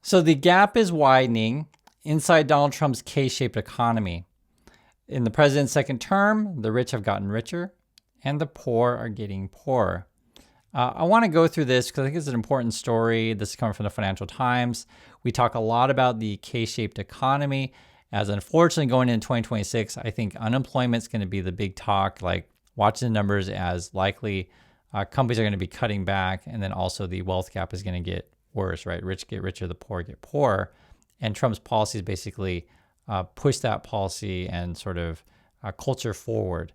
So the gap is widening inside Donald Trump's K-shaped economy. In the president's second term, the rich have gotten richer and the poor are getting poorer. I want to go through this because I think it's an important story. This is coming from the Financial Times. We talk a lot about the K-shaped economy, as unfortunately going into 2026, I think unemployment is going to be the big talk, like watching the numbers as likely companies are going to be cutting back, and then also the wealth gap is going to get worse, right? Rich get richer, the poor get poorer. And Trump's policies basically push that policy and sort of culture forward.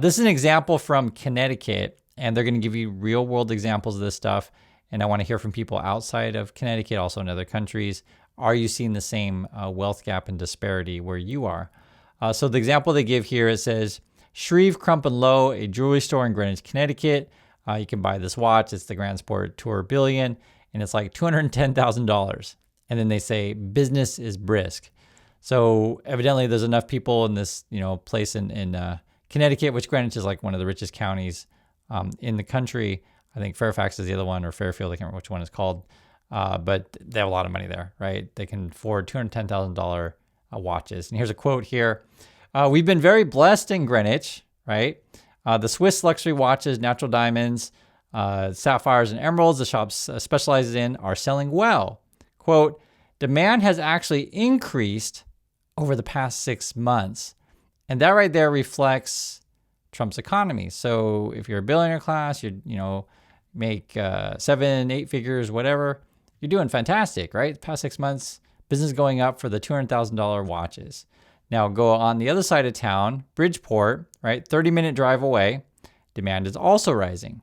This is an example from Connecticut, and they're going to give you real world examples of this stuff. And I want to hear from people outside of Connecticut, also in other countries. Are you seeing the same wealth gap and disparity where you are? So the example they give here, it says, Shreve, Crump & Lowe, a jewelry store in Greenwich, Connecticut. You can buy this watch. It's the Grand Sport Tour Billion, and it's like $210,000. And then they say business is brisk. So evidently there's enough people in this place in Connecticut, which Greenwich is like one of the richest counties in the country. I think Fairfax is the other one, or Fairfield. I can't remember which one it's called. But they have a lot of money there, right? They can afford $210,000 watches. And here's a quote here. We've been very blessed in Greenwich, right? The Swiss luxury watches, natural diamonds, sapphires, and emeralds the shop specializes in are selling well. Quote, demand has actually increased over the past 6 months. And that right there reflects Trump's economy. So if you're a billionaire class, you make 7, 8 figures, whatever, you're doing fantastic, right? The past 6 months, business going up for the $200,000 watches. Now go on the other side of town, Bridgeport, right? 30-minute drive away. Demand is also rising,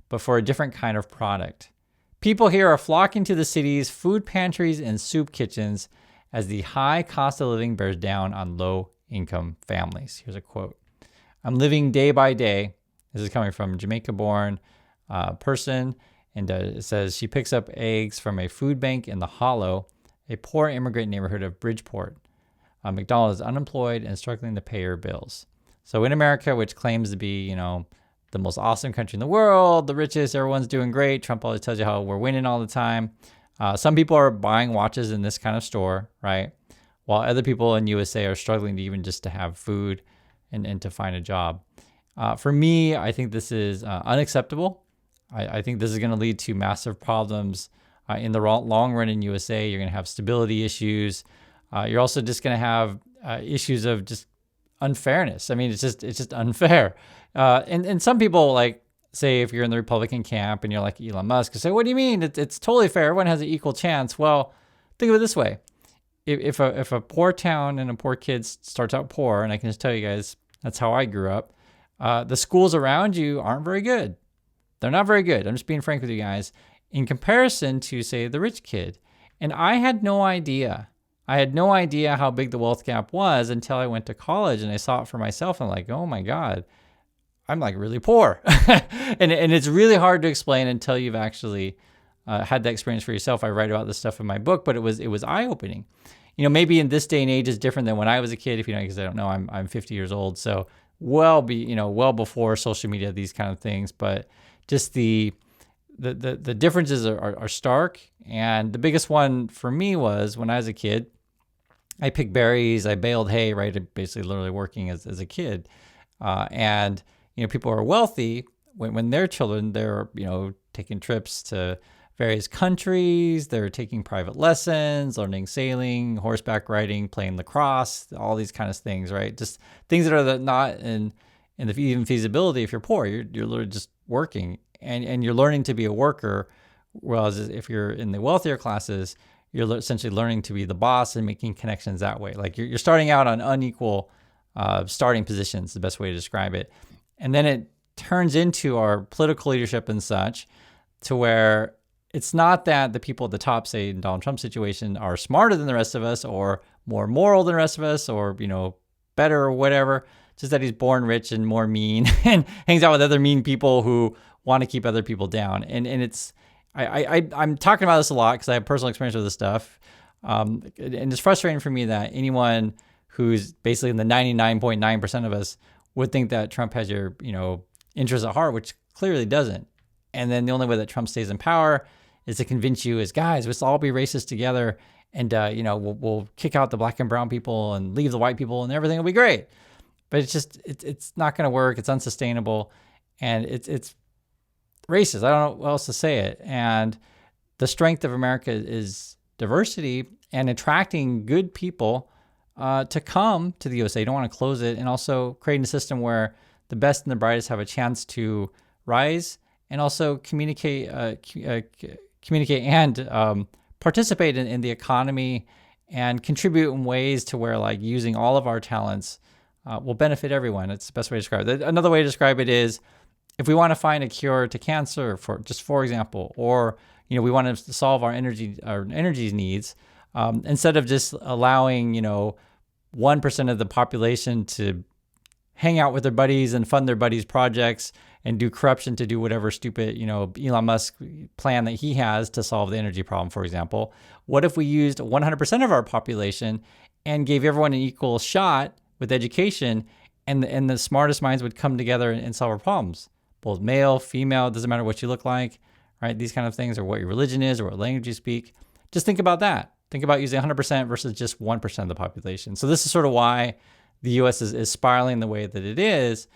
but for a different kind of product. People here are flocking to the city's food pantries and soup kitchens as the high cost of living bears down on low-income families. Here's a quote. I'm living day by day. This is coming from Jamaica-born person, and it says she picks up eggs from a food bank in the Hollow, a poor immigrant neighborhood of Bridgeport. McDonald is unemployed and struggling to pay her bills. So in America, which claims to be, the most awesome country in the world, the richest, everyone's doing great. Trump always tells you how we're winning all the time. Some people are buying watches in this kind of store, right? While other people in USA are struggling to even just to have food and to find a job. For me, I think this is unacceptable. I think this is going to lead to massive problems in the long run in USA. You're going to have stability issues. You're also just going to have issues of just unfairness. I mean, it's just unfair. And some people, like, say if you're in the Republican camp and you're like Elon Musk, say, what do you mean? It's totally fair. Everyone has an equal chance. Well, think of it this way. If a poor town and a poor kid starts out poor, and I can just tell you guys, that's how I grew up, the schools around you aren't very good. They're not very good. I'm just being frank with you guys. In comparison to, say, the rich kid. And I had no idea. How big the wealth gap was until I went to college and I saw it for myself. And I'm like, oh my God, I'm like really poor. and it's really hard to explain until you've actually had that experience for yourself. I write about this stuff in my book, but it was eye-opening. Maybe in this day and age is different than when I was a kid. If because I don't know, I'm 50 years old, so well before social media, these kind of things. But just the differences are stark. And the biggest one for me was when I was a kid, I picked berries, I baled hay, right? Basically literally working as a kid. And people are wealthy when they're children, they're, taking trips to various countries, they're taking private lessons, learning sailing, horseback riding, playing lacrosse, all these kind of things, right? Just things that are not in the even feasibility if you're poor. You're literally just working and you're learning to be a worker. Whereas if you're in the wealthier classes, you're essentially learning to be the boss and making connections that way. Like you're starting out on unequal starting positions, the best way to describe it. And then it turns into our political leadership and such to where it's not that the people at the top, say in Donald Trump's situation, are smarter than the rest of us or more moral than the rest of us or, better or whatever. Just that he's born rich and more mean and hangs out with other mean people who want to keep other people down. And it's, I'm talking about this a lot because I have personal experience with this stuff. And it's frustrating for me that anyone who's basically in the 99.9% of us would think that Trump has your, interests at heart, which clearly doesn't. And then the only way that Trump stays in power is to convince you is, guys, let's all be racist together. And, we'll kick out the black and brown people and leave the white people and everything will be great. But it's not going to work. It's unsustainable. And it's racist. I don't know what else to say it. And the strength of America is diversity and attracting good people to come to the USA. You don't want to close it, and also creating a system where the best and the brightest have a chance to rise and also communicate and participate in the economy and contribute in ways to where, like, using all of our talents will benefit everyone. It's the best way to describe it. Another way to describe it is, if we want to find a cure to cancer, for example, or we want to solve our energy needs, instead of just allowing 1% of the population to hang out with their buddies and fund their buddies' projects and do corruption to do whatever stupid Elon Musk plan that he has to solve the energy problem, for example. What if we used 100% of our population and gave everyone an equal shot with education, and the smartest minds would come together and solve our problems? Both male, female, doesn't matter what you look like, right? These kind of things, or what your religion is, or what language you speak. Just think about that. Think about using 100% versus just 1% of the population. So this is sort of why the U.S. is spiraling the way that it is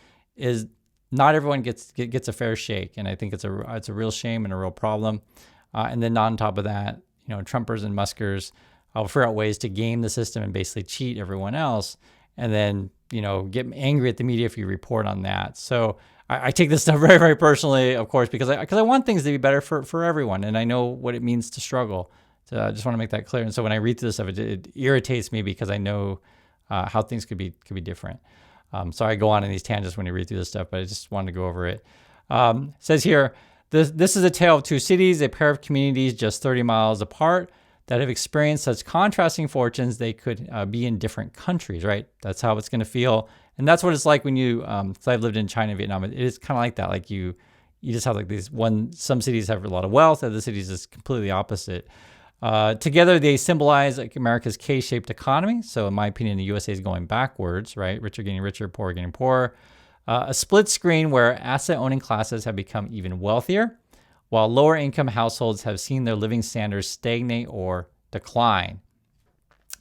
not everyone gets a fair shake. And I think it's a real shame and a real problem. And then on top of that, Trumpers and Muskers will figure out ways to game the system and basically cheat everyone else. And then, get angry at the media if you report on that. So I take this stuff very, very personally, of course, because I want things to be better for everyone. And I know what it means to struggle. So I just want to make that clear. And so when I read through this stuff, it irritates me because I know how things could be different. So I go on in these tangents when you read through this stuff, but I just wanted to go over it. It says here, this is a tale of two cities, a pair of communities just 30 miles apart that have experienced such contrasting fortunes they could be in different countries, right? That's how it's going to feel. And that's what it's like when you, because I've lived in China and Vietnam, it is kind of like that. Like you just have like some cities have a lot of wealth, other cities is completely opposite. Together, they symbolize like America's K-shaped economy. So in my opinion, the USA is going backwards, right? Rich are getting richer, poor are getting poorer. A split screen where asset-owning classes have become even wealthier, while lower-income households have seen their living standards stagnate or decline.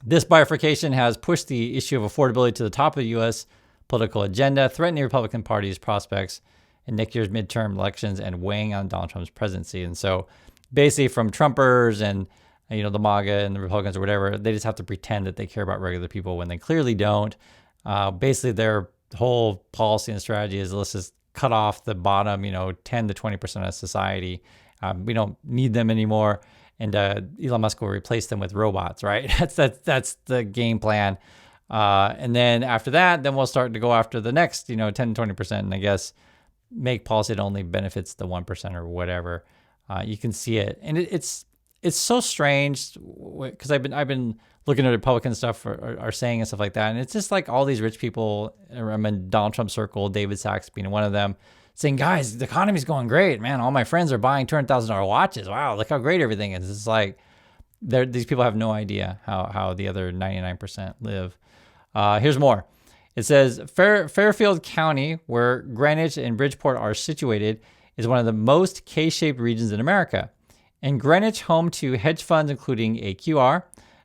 This bifurcation has pushed the issue of affordability to the top of the U.S. political agenda, threatening the Republican Party's prospects in next year's midterm elections and weighing on Donald Trump's presidency. And so basically from Trumpers and the MAGA and the Republicans or whatever, they just have to pretend that they care about regular people when they clearly don't. Basically, their whole policy and strategy is, let's just cut off the bottom, 10 to 20% of society. We don't need them anymore. And Elon Musk will replace them with robots, right? That's the game plan. And then after that, then we'll start to go after the next, 10 to 20%, and I guess make policy that only benefits the 1% or whatever. You can see it, and it's so strange because I've been looking at Republican stuff are saying and stuff like that, and it's just like all these rich people. I'm in Donald Trump's circle, David Sachs being one of them, saying, "Guys, the economy's going great, man. All my friends are buying $200,000 watches. Wow, look how great everything is." It's like these people have no idea how the other 99% live. Here's more. It says Fairfield County, where Greenwich and Bridgeport are situated, is one of the most K-shaped regions in America. And Greenwich, home to hedge funds including AQR,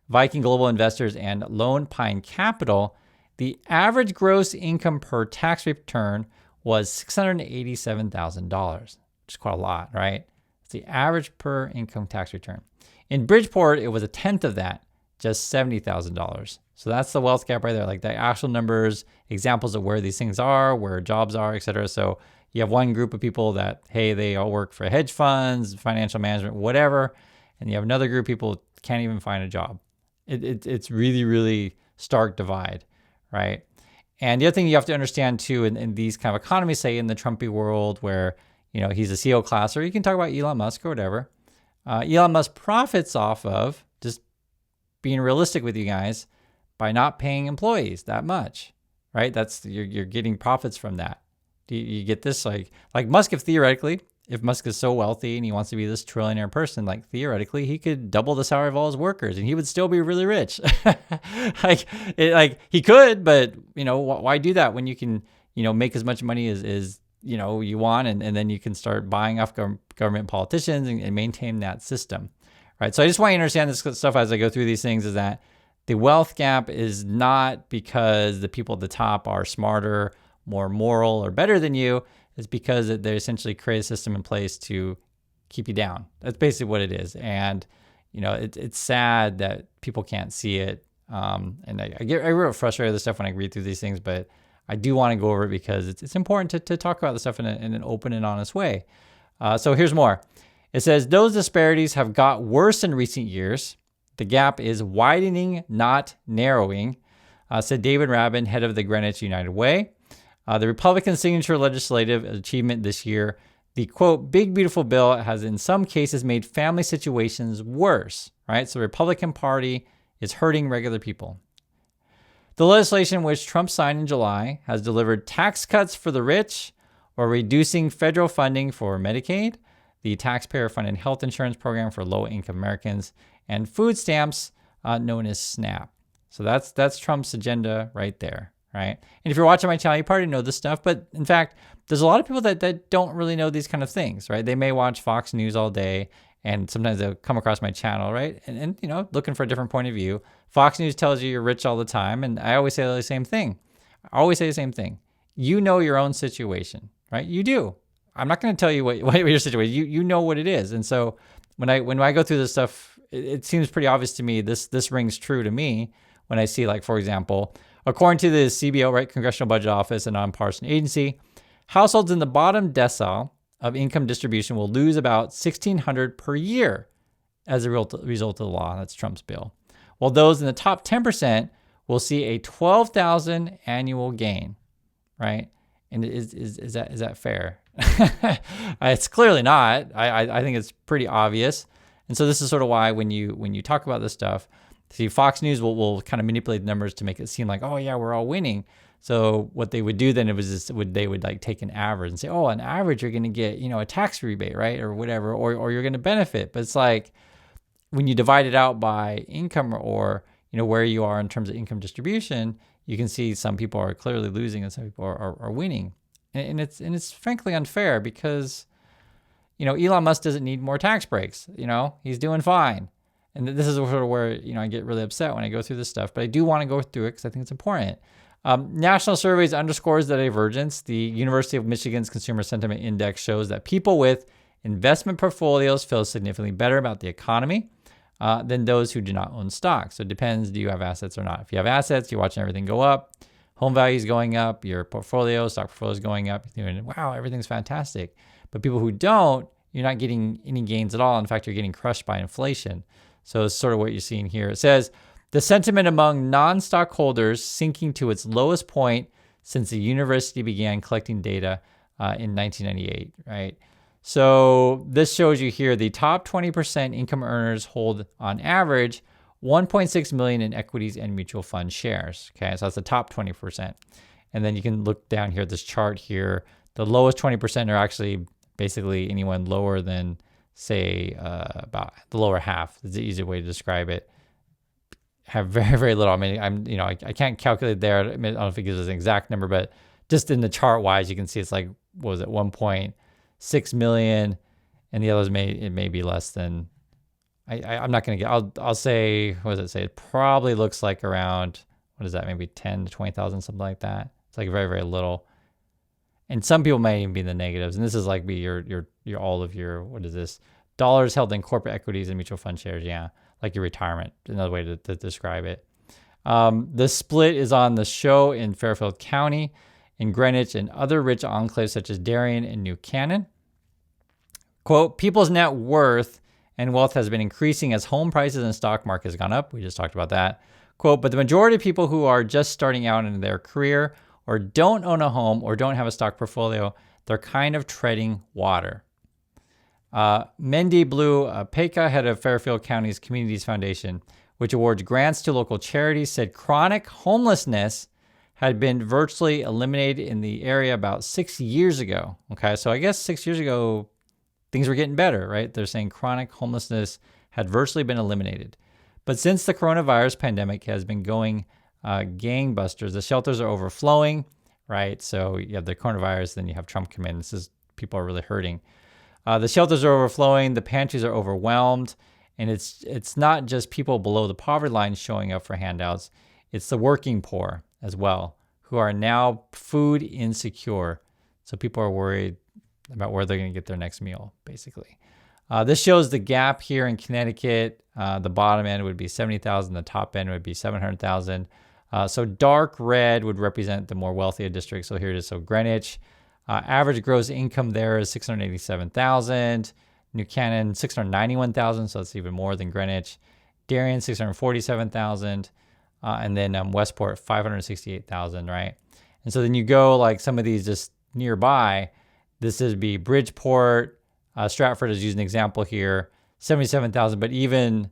Viking Global Investors, and Lone Pine Capital, the average gross income per tax return was $687,000, which is quite a lot, right? It's the average per income tax return. In Bridgeport, it was a tenth of that, just $70,000. So that's the wealth gap right there, like the actual numbers, examples of where these things are, where jobs are, et cetera. So you have one group of people that, hey, they all work for hedge funds, financial management, whatever. And you have another group of people can't even find a job. It's really, really stark divide, right? And the other thing you have to understand too, in these kind of economies, say in the Trumpy world where, he's a CEO class, or you can talk about Elon Musk or whatever. Elon Musk profits off of, just being realistic with you guys, by not paying employees that much, right? That's you're getting profits from that. You get this like Musk, if Musk is so wealthy and he wants to be this trillionaire person, like theoretically he could double the salary of all his workers and he would still be really rich. He could, but why do that when you can make as much money as you want, and then you can start buying off government politicians and maintain that system, right? So I just want you to understand this stuff as I go through these things, is that the wealth gap is not because the people at the top are smarter, more moral, or better than you. It's because they essentially create a system in place to keep you down. That's basically what it is. And, it's sad that people can't see it. And I get real frustrated with this stuff when I read through these things, but I do want to go over it because it's important to talk about the stuff in an open and honest way. So here's more. It says, those disparities have got worse in recent years. The gap is widening, not narrowing, said David Rabin, head of the Greenwich United Way. The Republican signature legislative achievement this year, the quote, big beautiful bill has in some cases made family situations worse, right? So the Republican Party is hurting regular people. The legislation which Trump signed in July has delivered tax cuts for the rich or reducing federal funding for Medicaid, the taxpayer-funded health insurance program for low-income Americans, and food stamps known as SNAP. So that's Trump's agenda right there, right? And if you're watching my channel, you probably know this stuff, but in fact, there's a lot of people that don't really know these kind of things, right? They may watch Fox News all day, and sometimes they'll come across my channel, right? And looking for a different point of view. Fox News tells you you're rich all the time, and I always say the same thing. You know your own situation, right? You do. I'm not going to tell you what your situation is. You know what it is. And so when I go through this stuff, it seems pretty obvious to me. This rings true to me when I see, like, for example, according to the CBO, right, Congressional Budget Office, a nonpartisan agency, households in the bottom decile of income distribution will lose about $1,600 per year as a result of the law. That's Trump's bill. While those in the top 10% will see a $12,000 annual gain, right? And is that fair? It's clearly not. I think it's pretty obvious. And so this is sort of why when you talk about this stuff, see, Fox News will kind of manipulate the numbers to make it seem like, oh yeah, we're all winning. So what they would do then, they would like take an average and say, oh, on average you're going to get a tax rebate, right, or whatever, or you're going to benefit. But it's like when you divide it out by income or where you are in terms of income distribution, you can see some people are clearly losing and some people are winning, and it's frankly unfair because Elon Musk doesn't need more tax breaks. He's doing fine. And this is sort of where, I get really upset when I go through this stuff, but I do want to go through it because I think it's important. National surveys underscores the divergence. The University of Michigan's Consumer Sentiment Index shows that people with investment portfolios feel significantly better about the economy than those who do not own stocks. So it depends, do you have assets or not? If you have assets, you're watching everything go up. Home value is going up. Your stock portfolio is going up. You're doing, wow, everything's fantastic. But people who don't, you're not getting any gains at all. In fact, you're getting crushed by inflation. So it's sort of what you're seeing here. It says, the sentiment among non-stockholders sinking to its lowest point since the university began collecting data in 1998, right? So this shows you here the top 20% income earners hold on average 1.6 million in equities and mutual fund shares. Okay, so that's the top 20%. And then you can look down here at this chart here. The lowest 20% are actually basically anyone lower than, say, about the lower half. Is the easier way to describe it. Have very, very little. I mean, I can't calculate there. I don't know if it gives us an exact number, but just in the chart wise, you can see it's like, what was it, 1.6 million, and the others may be less than. I'm not going to get. I'll say, what does it say? It probably looks like around, what is that? Maybe 10 to 20,000, something like that. It's like very, very little. And some people may even be in the negatives. And this is like your all of your, what is this? Dollars held in corporate equities and mutual fund shares. Yeah. Like your retirement, another way to describe it. The split is on the show in Fairfield County, in Greenwich, and other rich enclaves such as Darien and New Canaan. Quote, people's net worth and wealth has been increasing as home prices and stock market has gone up. We just talked about that. Quote, but the majority of people who are just starting out in their career or don't own a home or don't have a stock portfolio, they're kind of treading water. Mendy Blue Peka, head of Fairfield County's Communities Foundation, which awards grants to local charities, said chronic homelessness had been virtually eliminated in the area about 6 years ago. Okay, so I guess 6 years ago, things were getting better, right? They're saying chronic homelessness had virtually been eliminated. But since the coronavirus pandemic has been going gangbusters, the shelters are overflowing. right? So you have the coronavirus, then you have Trump come in. People are really hurting. The shelters are overflowing, the pantries are overwhelmed, and it's not just people below the poverty line showing up for handouts. It's the working poor as well, who are now food insecure. So people are worried about where they're going to get their next meal, basically. This shows the gap here in Connecticut. The bottom end would be 70,000. The top end would be 700,000. So dark red would represent the more wealthier districts. So here it is. So Greenwich, average gross income there is 687,000. New Canaan, 691,000. So that's even more than Greenwich. Darien, 647,000. And then Westport, 568,000, right? And so then you go like some of these just nearby. This would be Bridgeport. Stratford is using an example here, 77,000. But even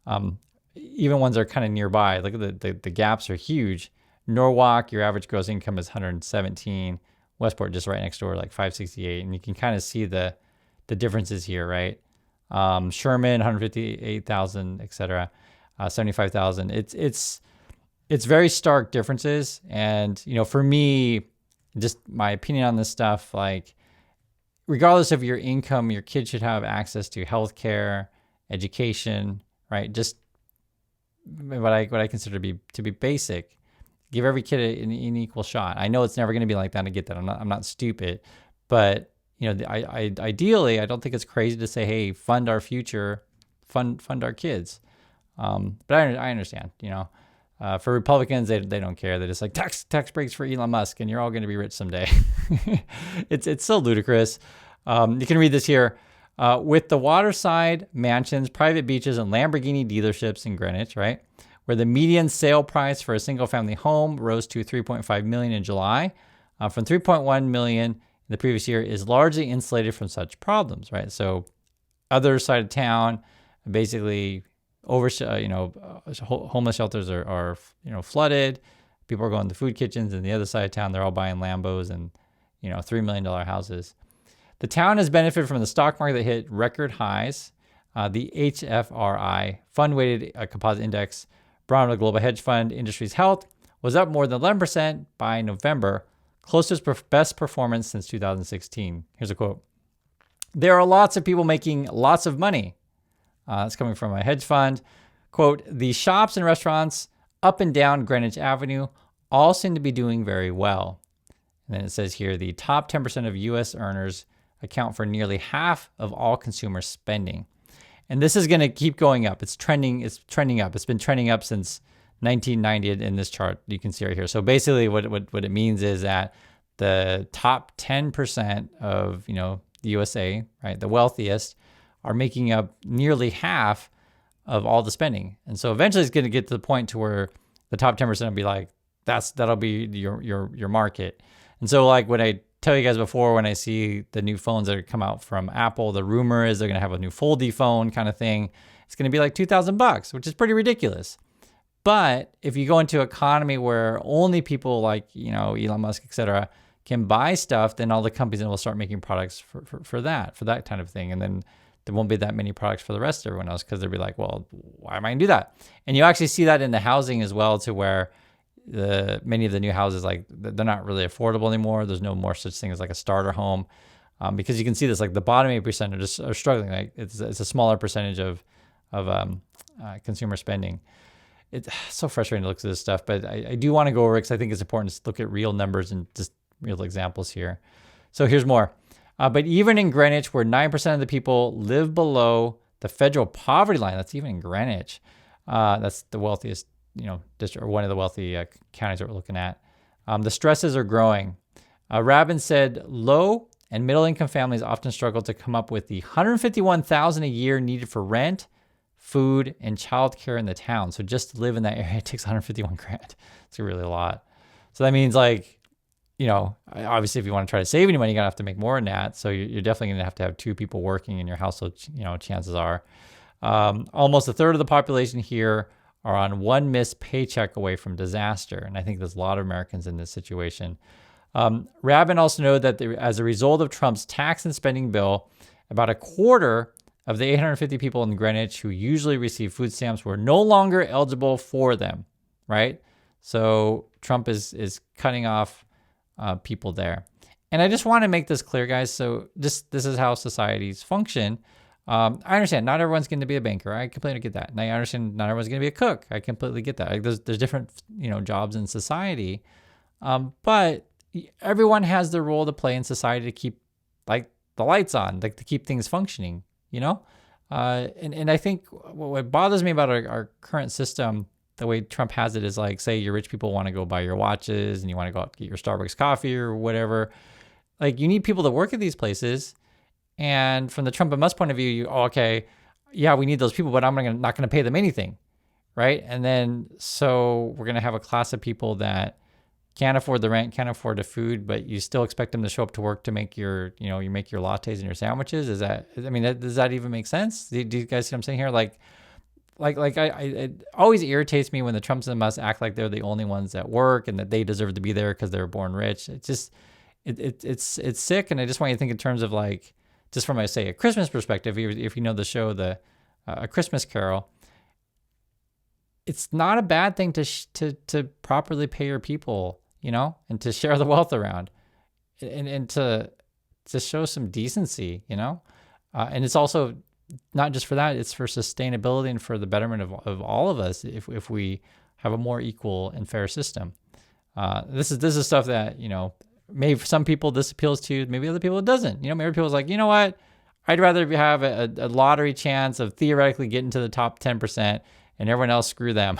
ones that are kind of nearby, look at the gaps are huge. Norwalk, your average gross income is 117. Westport just right next door, like 568. And you can kind of see the differences here, right? Sherman, 158,000, et cetera, 75,000. It's very stark differences. And, for me, just my opinion on this stuff, like, regardless of your income, your kid should have access to healthcare, education, right? Just what I consider to be basic. Give every kid an equal shot. I know it's never going to be like that. I get that. I'm not stupid, but ideally, I don't think it's crazy to say, hey, fund our future, fund our kids. But I understand. For Republicans, they don't care. They're just like tax breaks for Elon Musk, and you're all going to be rich someday. It's so ludicrous. You can read this here. With the waterside mansions, private beaches, and Lamborghini dealerships in Greenwich, right, where the median sale price for a single-family home rose to $3.5 million in July, from $3.1 million in the previous year, is largely insulated from such problems, right? So, other side of town, basically, homeless shelters are flooded. People are going to food kitchens, and the other side of town, they're all buying Lambos and $3 million houses. The town has benefited from the stock market that hit record highs. The HFRI fund-weighted composite index, brought on the global hedge fund industry's health, was up more than 11% by November, closest best performance since 2016. Here's a quote. There are lots of people making lots of money. It's coming from a hedge fund. Quote, the shops and restaurants up and down Greenwich Avenue all seem to be doing very well. And then it says here, the top 10% of U.S. earners account for nearly half of all consumer spending. And this is going to keep going up. It's trending up. It's been trending up since 1990 in this chart. You can see right here. So basically what it means is that the top 10% of, the USA, right, the wealthiest, are making up nearly half of all the spending. And so eventually it's going to get to the point to where the top 10% will be like, that'll be your market. And so like what I tell you guys before, when I see the new phones that come out from Apple, the rumor is they're going to have a new foldy phone kind of thing. It's going to be like $2,000, which is pretty ridiculous. But if you go into an economy where only people like, Elon Musk, et cetera, can buy stuff, then all the companies will start making products for that kind of thing. And then there won't be that many products for the rest of everyone else, because they'll be like, well, why am I going to do that? And you actually see that in the housing as well, to where many of the new houses, like, they're not really affordable anymore. There's no more such thing as like a starter home, because you can see this, like the bottom 8% are struggling. Like it's a smaller percentage of consumer spending. It's so frustrating to look at this stuff, but I do want to go over it because I think it's important to look at real numbers and just real examples here. So here's more. But even in Greenwich, where 9% of the people live below the federal poverty line, that's even in Greenwich. That's the wealthiest, district, or one of the wealthy counties that we're looking at. The stresses are growing. Rabin said low and middle income families often struggle to come up with the $151,000 a year needed for rent, food, and childcare in the town. So just to live in that area, it takes $151,000. It's really a lot. So that means, like, obviously if you want to try to save any money, you're going to have to make more than that. So you're definitely going to have 2 people working in your household. Chances are almost a third of the population here are on one missed paycheck away from disaster. And I think there's a lot of Americans in this situation. Rabin also noted that as a result of Trump's tax and spending bill, about a quarter of the 850 people in Greenwich who usually receive food stamps were no longer eligible for them, right? So Trump is cutting off people there. And I just want to make this clear, guys. So this is how societies function. I understand not everyone's going to be a banker. I completely get that. And I understand not everyone's going to be a cook. I completely get that. Like, there's different jobs in society, but everyone has their role to play in society to keep like the lights on, like to keep things functioning. And I think what bothers me about our current system, the way Trump has it, is like, say your rich people want to go buy your watches and you want to go out and get your Starbucks coffee or whatever. Like, you need people to work at these places. And from the Trump and Musk point of view, we need those people, but I'm not going to pay them anything, right? And then so we're going to have a class of people that can't afford the rent, can't afford the food, but you still expect them to show up to work to make you make your lattes and your sandwiches. Does that even make sense? Do you guys see what I'm saying here? It always irritates me when the Trumps and Musk act like they're the only ones that work and that they deserve to be there because they were born rich. It's just, it's sick. And I just want you to think in terms of like, just from a Christmas perspective, if you know the show, A Christmas Carol, it's not a bad thing to properly pay your people, and to share the wealth around, and to show some decency, and it's also not just for that; it's for sustainability and for the betterment of all of us. If we have a more equal and fair system, this is stuff that maybe for some people this appeals to, maybe other people it doesn't. Maybe people's like, you know what, I'd rather have a lottery chance of theoretically getting to the top 10%, and everyone else, screw them.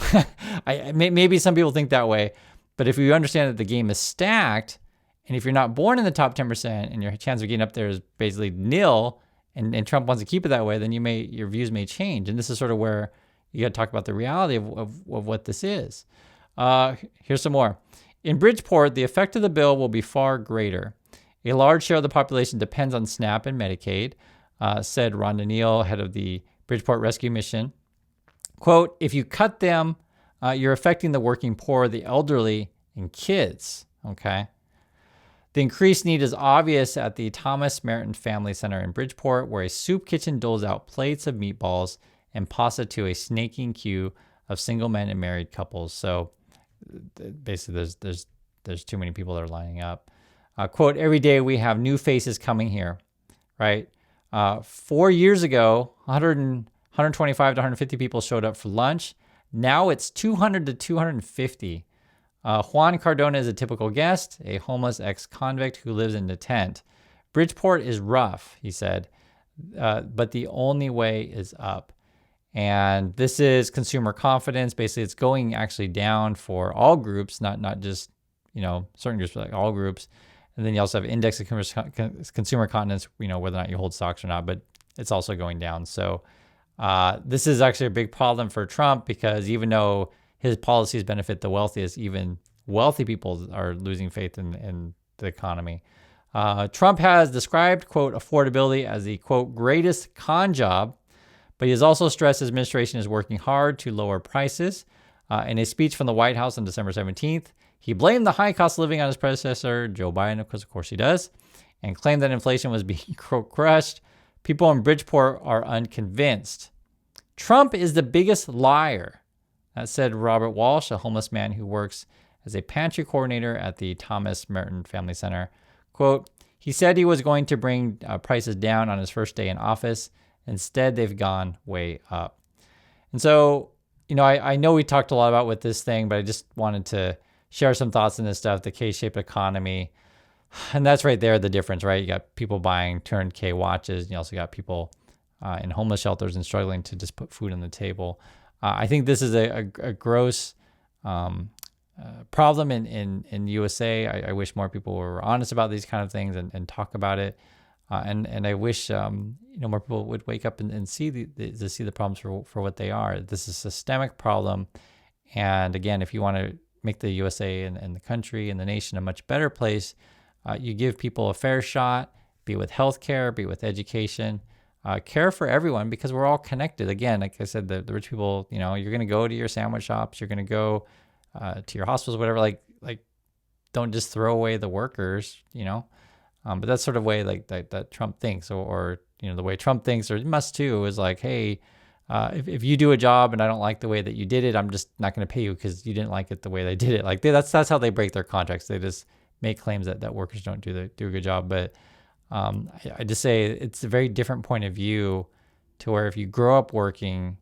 Maybe some people think that way, but if you understand that the game is stacked, and if you're not born in the top 10% and your chance of getting up there is basically nil, and Trump wants to keep it that way, then your views may change. And this is sort of where you got to talk about the reality of what this is. Here's some more. In Bridgeport, the effect of the bill will be far greater. A large share of the population depends on SNAP and Medicaid, said Rhonda Neal, head of the Bridgeport Rescue Mission. Quote, if you cut them, you're affecting the working poor, the elderly, and kids. Okay. The increased need is obvious at the Thomas Merton Family Center in Bridgeport, where a soup kitchen doles out plates of meatballs and pasta to a snaking queue of single men and married couples. So basically, there's too many people that are lining up. Quote, every day we have new faces coming here, right? 4 years ago, 125 to 150 people showed up for lunch. Now it's 200 to 250. Juan Cardona is a typical guest, a homeless ex-convict who lives in a tent. Bridgeport is rough, he said, but the only way is up. And this is consumer confidence. Basically, it's going actually down for all groups, not just certain groups, but like all groups. And then you also have index of consumer confidence, whether or not you hold stocks or not, but it's also going down. So this is actually a big problem for Trump, because even though his policies benefit the wealthiest, even wealthy people are losing faith in the economy. Trump has described, quote, affordability as the, quote, greatest con job, but he has also stressed his administration is working hard to lower prices. In a speech from the White House on December 17th, he blamed the high cost of living on his predecessor, Joe Biden, because of course he does, and claimed that inflation was being crushed. People in Bridgeport are unconvinced. Trump is the biggest liar. That said Robert Walsh, a homeless man who works as a pantry coordinator at the Thomas Merton Family Center. Quote, he said he was going to bring prices down on his first day in office. Instead, they've gone way up. And so, I know we talked a lot about with this thing, but I just wanted to share some thoughts on this stuff, the K-shaped economy. And that's right there, the difference, right? You got people buying turnkey watches. And you also got people in homeless shelters and struggling to just put food on the table. I think this is a gross problem in USA. I wish more people were honest about these kind of things and talk about it. And I wish more people would wake up and see the problems for what they are. This is a systemic problem. And again, if you want to make the USA and the country and the nation a much better place, you give people a fair shot, be it with healthcare, be it with education. Care for everyone, because we're all connected. Again, like I said, the rich people, you're going to go to your sandwich shops, you're going to go to your hospitals, whatever. Like don't just throw away the workers, But that's sort of way that Trump thinks, or the way Trump thinks, or must too, is like, hey, if you do a job and I don't like the way that you did it, I'm just not going to pay you because you didn't like it the way they did it. Like that's how they break their contracts. They just make claims that workers don't do a good job. But I just say it's a very different point of view to where if you grow up working,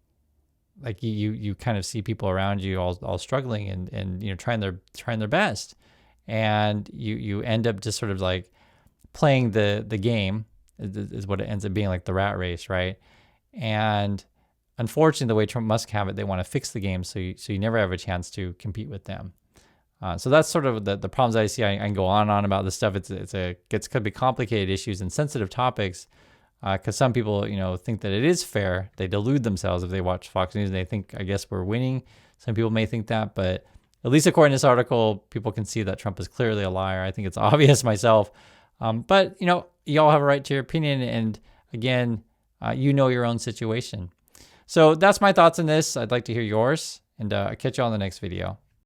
like you kind of see people around you all struggling and trying their best, and you end up just sort of like playing the game is what it ends up being, like the rat race, right? And unfortunately, the way Trump Musk have it, they want to fix the game so you never have a chance to compete with them. So that's sort of the problems I see. I can go on and on about this stuff. Could be complicated issues and sensitive topics, because some people think that it is fair. They delude themselves if they watch Fox News and they think, I guess, we're winning. Some people may think that, but at least according to this article, people can see that Trump is clearly a liar. I think it's obvious myself. But you all have a right to your opinion, and again, your own situation. So that's my thoughts on this. I'd like to hear yours, and I'll catch you on the next video.